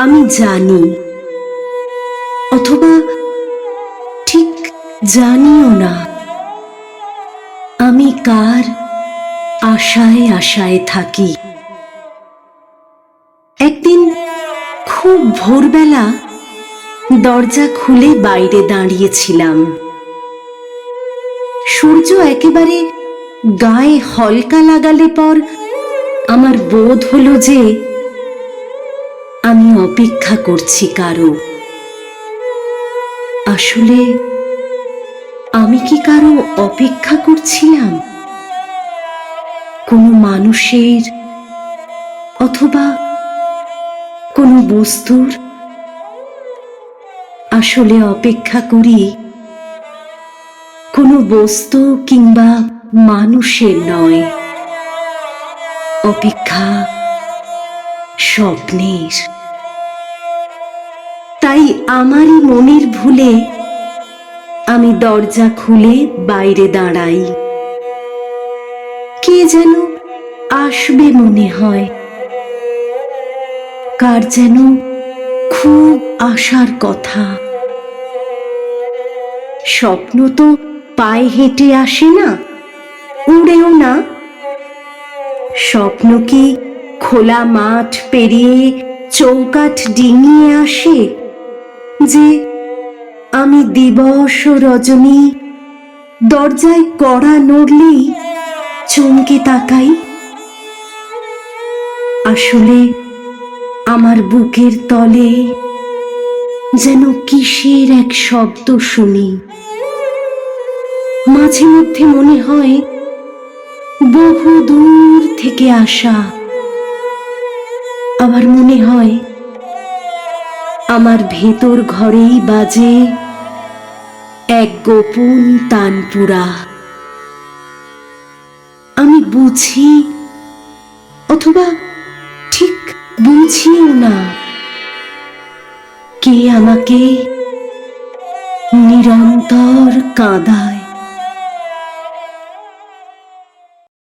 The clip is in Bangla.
আমি জানি, অথবা ঠিক জানিও না, আমি কার আশায় আশায় থাকি। একদিন খুব ভোরবেলা দরজা খুলে বাইরে দাঁড়িয়েছিলাম। সূর্য একেবারে গায়ে হলকা লাগালে পর আমার বোধ হলো যে আমি অপেক্ষা করছি কারো। আসলে আমি কি কারো অপেক্ষা করছিলাম? কোনো মানুষের অথবা কোনো বস্তুর? আসলে অপেক্ষা করি কোনো বস্তু কিংবা মানুষের নয়, অপেক্ষা স্বপ্নের। তাই আমারই মনের ভুলে আমি দরজা খুলে বাইরে দাঁড়াই। কে যেন আসবে মনে হয়, কার যেন খুব আসার কথা। স্বপ্ন তো পায়ে হেঁটে আসে না, উড়েও না। স্বপ্ন কি খোলা মাঠ পেরিয়ে চৌকাঠ ডিঙিয়ে আসে, যে আমি দিবস ও রজনী দরজায় কড়া নড়লেই চমকে তাকাই? আসলে আমার বুকের তলে যেন কিসের এক শব্দ শুনি। মাঝে মধ্যে মনে হয় বহু দূর থেকে আসা, আবার মনে হয় আমার ভেতর ঘরেই বাজে এক গোপন তানপুরা। আমি বুঝি অথবা ঠিক বুঝিও না, কে আমাকে নিরন্তর কাঁদায়।